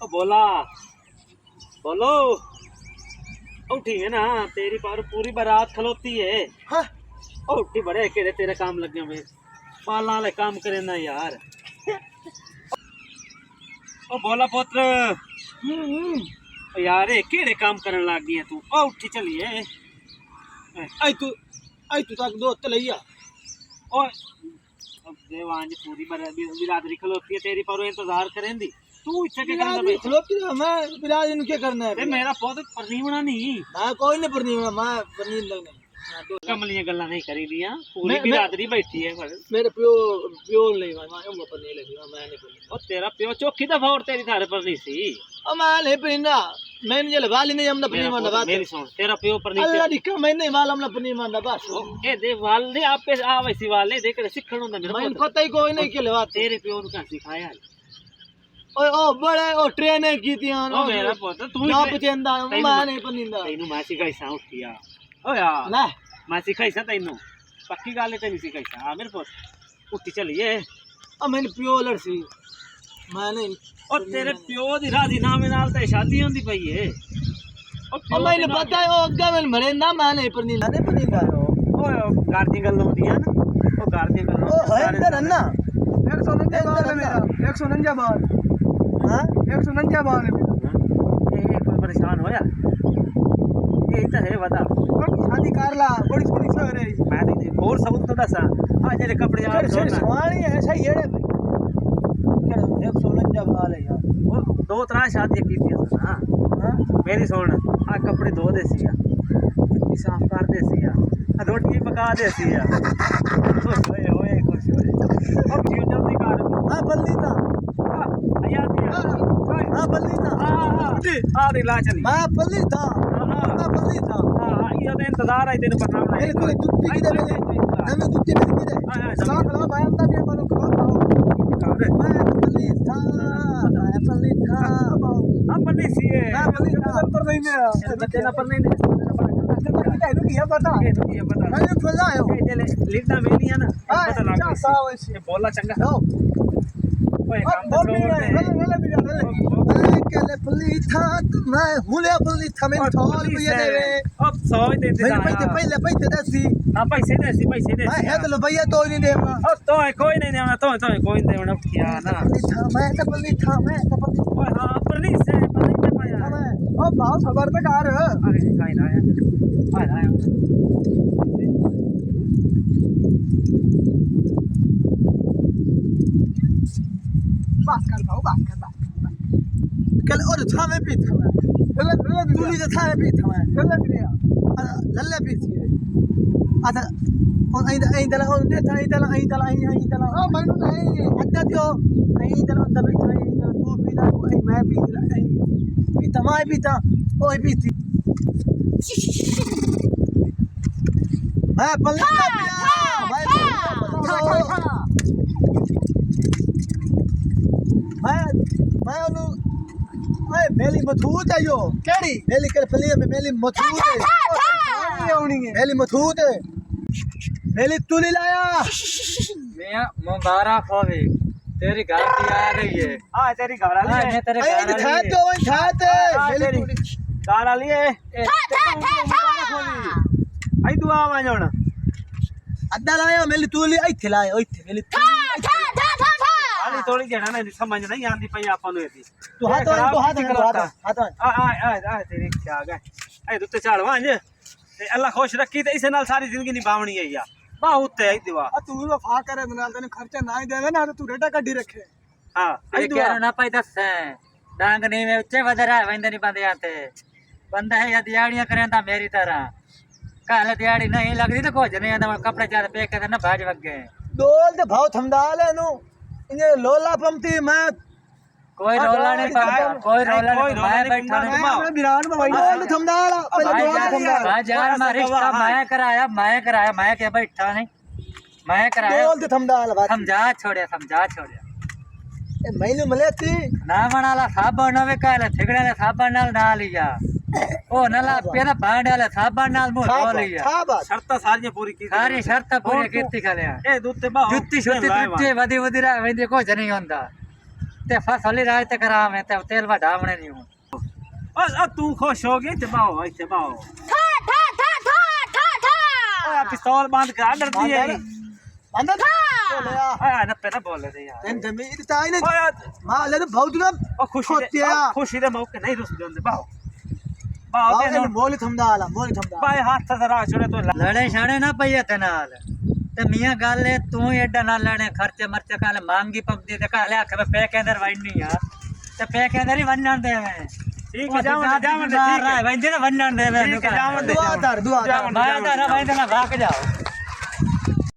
ओ बोला बोलो उठी है ना तेरी पर पूरी बारात खलोती है। हाँ ओ उठी बड़े केड़े तेरे काम लगे हुए पाला वाले काम करे ना यार। ओ बोला पुत्र यार केड़े काम करन लग गई है तू। ओ उठी चलिए आई तू तक दोस्त लइया ओ देवांज पूरी बिरादरी खलोती है तेरी पर इंतजार करेंदी तू इच्छा क्या करना भाई खलोती है मैं बिराज इनको क्या करना है मेरा पौध परनीवना नहीं मैं कोई नहीं परनीवना मैं परनीव लगना कमलियां गल्ला नहीं करी दियां पूरी बिरादरी बैठी है मेरे प्यो नहीं मैं उम्र पर नहीं लगी मैं नहीं परनी ओ तेरा प्यो चौकी दफा और तेरी थारे पर नहीं सी ओ मैं नहीं परनीना मैंने ये वाली नहीं हमने परनीवा ना बात मेरी सुन तेरा प्यो पर नहीं अल्लाह दी का मैंने वाल हमने परनीवा ना बस ए दे वाल दे आप पे आ वैसी वाल दे देख सिखण होंदा मेरा मैंने पता ही कोई नहीं के लवा तेरे प्यो नु का सिखाया ओ बड़े ओ ट्रेन की थी ओ मेरा पुत्र तू ना पचेंदा मैं नहीं परनींदा तैनू मैं सिखाई सा उठिया ओ यार ले मैं सिखाई सा तैनू पक्की गल है तेरी सिखाई सा आ मेरे पुत्र उठी चलिए अब मैंने प्यो लड़सी मैं नहीं और तेरे प्यो दी राजीनामे नाल ते शादी होंदी पई है ओ मैंने पता है ओ अग्गा मैंने मरेंदा मैं नहीं परनींदा ओए घर दी गल होंदी है ना ओ घर दी गल ओ है इधर अन्ना 149 बाल है मेरा 149 बाल हां 149 बाल है ए कोई परेशान होया ए तो है बता शादी कर ला बड़ी सोनी सो रे मैं नहीं और सबूत तो दसा आ जेरे कपड़े यार सवानी ऐसा ही है केड़ा 149 बाल है यार वो दो तरह शादी कीती हां मेरी सुन आ कपड़े धो दे सिया साफ कर दे सिया रोटी पका दे सिया खुश होए होए खुश होए अब क्यों जल्दी कर हां बल्ली ना आया दिया हां बल्ली ना आ दे ला चली मैं बल्ली था मैं बल्ली था हां ये तो इंतजार है तेरे पता नहीं मेरे को दुत्ती की दे मैं दुत्ती मेरी की दे सलाम सलाम भाई अंदर भी मानो खा मैं बल्ली था अपनी सी है मैं बल्ली था पर नहीं मैं तेरा पर नहीं किया पता मैंने फुला है ये चले लिखना मेली है ना पता लग गया ये बोला चंगा ओए काम बोल तो मैं केले फुली था मैं हुले फुली था मैं थोल भी देवे अब 100 दे दे पहले देसी हां पैसे दे मैं है तो भैया तो नहीं देगा ओ तो कोई नहीं देना तो कोई नहीं देना क्या ना मैं तो फुली था ओए हां पर नहीं से पर नहीं पाया ओ भाव खबर पे कार आगे काई ना आया बात कर भाव बात कर कल और था में भी था तूली तो था में भी था लल्ला भी थी आता और आई दला और दे था आई दला हां मैं नहीं अड्डा दियो आई दला अंदर बैठा आई तू भी ना आई मैं भी तमाय भी था ओए भी थी मैं पल्ला मैं ओनु ओए मेली मथूत है यो केड़ी मेली कर फली में मेली मथूत है आउनी है मेली मथूत है मेली तुली लाया मैं मुबारक होवे तेरी घर की आ रही है हां तेरी घर वाली है तेरे घर वाली था तो वही था ते मेली घर वाली है मुबारक होवी आई दुआ आ जाना अद्दा लाया मेली तुली आई थे लाया ओए मेली आली थोड़ी जणा नहीं समझ नहीं आंदी पई आपन नु एदी तू हाथ आ तेरी क्या गए ए तू ते चढ़वा जे ते अल्लाह खुश रखी ते इसे नाल सारी जिंदगी निभावनी है यार बहुत है दिवा तू भी वफा करे नाल तने खर्चा ना ही देवे ना तू रेटा कड्डी रखे हां आई दुआ ना पाई दस डांग नहीं में उच्चे वदरा वेंदे नहीं बंदे आते बंदा है या दिहाड़ियां करें ता मेरी तरह काल दिहाड़ी नहीं लगदी तो कुछ नहीं आंदा कपड़े चार पे के ना भाज वग गए डोल ते भाव थमदाल है नु इने लोला पमती मैं कोई रोला नहीं पड़ता कोई रोला नहीं मैं बैठा नहीं मैं बिरान में भाई थमदाल भाई जान मां रिश्ता मैं कराया मैं के बैठा नहीं मैं कराया डोल ते थमदाल बात समझा छोड़े ए मैनू मलेती ना मनाला साबण नवे काले थिगड़े ने साबण नाल ना लिया ओ नला पेना भांडे वाले साबण नाल मुंह धो लिया शर्त सारी पूरी की सारी शर्त पूरी कीती खलिया ए दूध ते बाहो जुत्ती छुत्ती टुट्टी वदी वदी रा वेंदे को नहीं होंदा ते फसल ही राज ते करा मैं ते तेल बढ़ावणे नहीं हूं आ तू खुश हो गई ते बाओ इथे बाओ ओए पिस्तौल बंद कर डरती है बंद बोले आ न पे ना बोले दे यार तेन जमीन ताई ने ओए मां ले बहुत ना ओ खुशी दे मौके नहीं रुस जोंदे बाओ बाओ बाओ ते ने मोली थमदा आला मोली थमदा बाए हाथ से जरा छोड़े तो लड़े छाड़े ना पईए ते नाल ते मियां गल है तू एडा ना लड़े खर्चे मर्चे काले मांगी पकदी ते काले आखे पे के अंदर वणनी आ ते पे के अंदर ही वणन दे मैं ठीक है जावन दे ठीक है वंदे ना वणन दे मैं ठीक है जावन दे दुआ मैं तो ना भाग जाओ